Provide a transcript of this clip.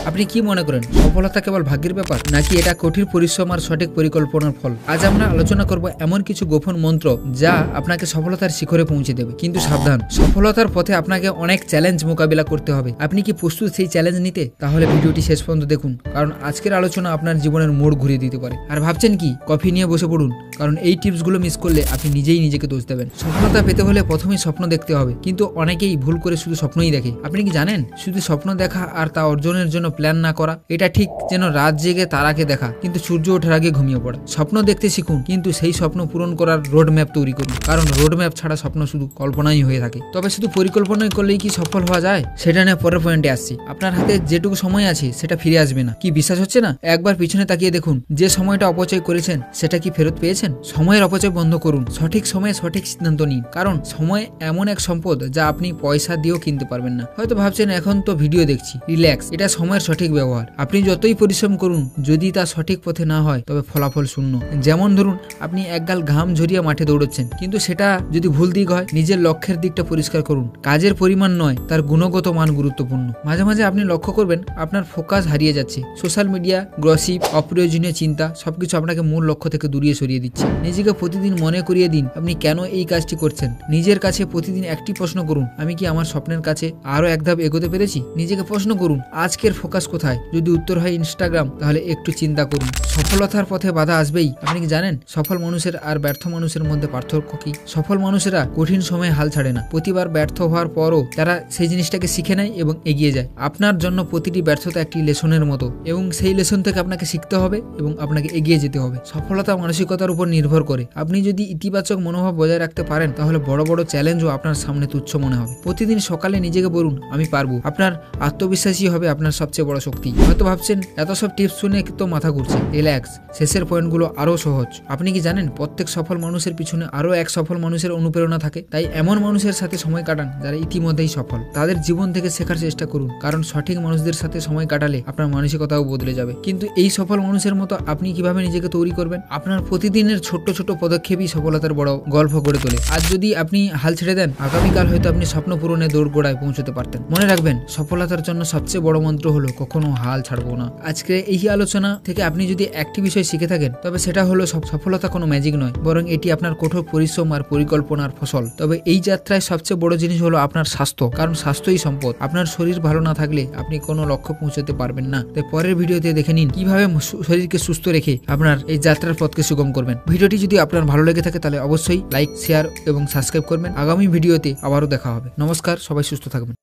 আপনি কি মনে করেন সফলতা কেবল ভাগ্যের ব্যাপার, নাকি এটা কঠিন পরিশ্রম আর সঠিক পরিকল্পনার ফল? আজ আমরা আলোচনা করব এমন কিছু গোপন মন্ত্র যা আপনাকে সফলতার শিখরে পৌঁছে দেবে। কিন্তু সাবধান, সফলতার পথে আপনাকে অনেক চ্যালেঞ্জ মোকাবিলা করতে হবে। আপনি কি প্রস্তুত সেই চ্যালেঞ্জ নিতে? তাহলে ভিডিওটি শেষ পর্যন্ত দেখুন, কারণ আজকের আলোচনা আপনার জীবনের মোড় ঘুরিয়ে দিতে পারে। আর ভাবছেন কি, কফি নিয়ে বসে পড়ুন, কারণ এই টিপসগুলো মিস করলে আপনি নিজেই নিজেকে দোষ দেবেন। সফলতা পেতে হলে প্রথমেই স্বপ্ন দেখতে হবে, কিন্তু অনেকেই ভুল করে শুধু স্বপ্নই দেখে। আপনি কি জানেন, শুধু স্বপ্ন দেখা আর তা অর্জনের জন্য প্ল্যান না করা, এটা ঠিক যেন রাত জেগে তারাকে দেখা কিন্তু সূর্য ওঠার আগে ঘুমিয়ে পড়া। স্বপ্ন দেখতে শিখুন, কিন্তু সেই স্বপ্ন পূরণ করার রোড ম্যাপ তৈরি করুন, কারণ রোড ম্যাপ ছাড়া স্বপ্ন শুধু কল্পনাই হয়ে থাকে। তবে শুধু পরিকল্পনাই করলেই কি সফল হওয়া যায়, সেটা নিয়ে পরের পয়েন্টে আসছি। আপনার হাতে যেটুকু সময় আছে সেটা ফিরে আসবে না। কি বিশ্বাস হচ্ছে না? একবার পিছনে তাকিয়ে দেখুন, যে সময়টা অপচয় করেছেন সেটা কি ফেরত পেয়েছেন? সময়ের অপচয় বন্ধ করুন, সঠিক সময়ে সঠিক সিদ্ধান্ত নিন, কারণ সময় এমন এক সম্পদ যা আপনি পয়সা দিয়েও কিনতে পারবেন না। হয়তো ভাবছেন এখন তো ভিডিও দেখছি, রিল্যাক্স, এটা সময়ের সঠিক ব্যবহার। আপনি যতই পরিশ্রম করুন, যদি তা সঠিক পথে না হয় তবে ফলাফল শূন্য। যেমন ধরুন, আপনি একগাল ঘাম ঝরিয়ে মাঠে দৌড়চ্ছেন, কিন্তু সেটা যদি ভুল দিক হয়, নিজের লক্ষ্যের দিকটা পরিষ্কার করুন। কাজের পরিমাণ নয়, তার গুণগত মান গুরুত্বপূর্ণ। মাঝে মাঝে আপনি লক্ষ্য করবেন আপনার ফোকাস হারিয়ে যাচ্ছে। সোশ্যাল মিডিয়া, গ্রসিপ, অপ্রয়োজনীয় চিন্তা সবকিছু আপনাকে মূল লক্ষ্য থেকে দূরিয়ে সরিয়ে দিচ্ছে। নিজেকে প্রতিদিন মনে করিয়ে দিন আপনি কেন এই কাজটি করছেন। নিজের কাছে প্রতিদিন একটি প্রশ্ন করুন, আমি কি আমার স্বপ্নের কাছে আরো এক ধাপ এগোতে পেরেছি? নিজেকে প্রশ্ন করুন, আজকের ফোকাস কোথায়? যদি উত্তর হয় ইনস্টাগ্রাম, তাহলে একটু চিন্তা করুন। সফলতার পথে বাধা আসবেই। আপনি কি জানেন সফল মানুষের আর ব্যর্থ মানুষের মধ্যে পার্থক্য কি? সফল মানুষেরা কঠিন সময়ে হাল ছাড়ে না। প্রতিবার ব্যর্থ হওয়ার পরও তারা সেই জিনিসটাকে শিখে নেয় এবং এগিয়ে যায়। আপনার জন্য প্রতিটি ব্যর্থতা একটি লেসনের মতো, এবং সেই লেসন থেকে আপনাকে শিখতে হবে এবং আপনাকে এগিয়ে যেতে হবে। সফলতা মানসিকতার উপর নির্ভর করে। আপনি যদি ইতিবাচক মনোভাব বজায় রাখতে পারেন, তাহলে বড় বড় চ্যালেঞ্জও আপনার সামনে তুচ্ছ মনে হবে। প্রতিদিন সকালে নিজেকে বলুন, আমি পারবো। আপনার আত্মবিশ্বাসী হবে আপনার সবচেয়ে বড় শক্তি। হয়তো ভাবছেন এত সব টিপস শুনে তো মাথা ঘুরছে। রিল্যাক্স, শেষের পয়েন্টগুলো আরো সহজ। আপনি কি জানেন প্রত্যেক সফল মানুষের পিছনে আরো এক সফল মানুষের অনুপ্রেরণা থাকে? তাই এমন মানুষের সাথে সময় কাটান যারা ইতিমধ্যেই সফল। তাদের জীবন থেকে শেখার চেষ্টা করুন, কারণ সঠিক মানুষদের সাথে সময় কাটালে আপনার মানসিকতাও বদলে যাবে। কিন্তু এই সফল মানুষের মতো আপনি কিভাবে নিজেকে তৈরি করবেন? আপনার প্রতিদিনের ছোট্ট ছোট পদক্ষেপই সফলতার বড় গল্প গড়ে তোলে। আজ যদি আপনি হাল ছেড়ে দেন, আগামীকাল হয়তো আপনি স্বপ্ন পূরণে দৌড়গোড়ায় পৌঁছতে পারতেন। মনে রাখবেন, সফলতার জন্য সবচেয়ে বড় মন্ত্র হলো কখনো হাল ছাড়বো না। আজকে এই আলোচনা থেকে আপনি যদি একটি বিষয় শিখে থাকেন, তবে সেটা হলো সফলতা কোনো ম্যাজিক নয়, বরং এটি আপনার কঠোর পরিশ্রম আর পরিকল্পনার ফসল। তবে এই যাত্রায় সবচেয়ে বড় জিনিস হলো আপনার স্বাস্থ্য, কারণ স্বাস্থ্যই সম্পদ। আপনার শরীর ভালো না থাকলে আপনি কোনো লক্ষ্য পৌঁছতে পারবেন না। তাই পরের ভিডিওতে দেখে নিন কিভাবে শরীরকে সুস্থ রেখে আপনার এই যাত্রার পথকে সুগম করবেন। ভিডিওটি যদি আপনার ভালো লেগে থাকে তাহলে অবশ্যই লাইক, শেয়ার এবং সাবস্ক্রাইব করবেন। আগামী ভিডিওতে আবারও দেখা হবে। নমস্কার, সবাই সুস্থ থাকবেন।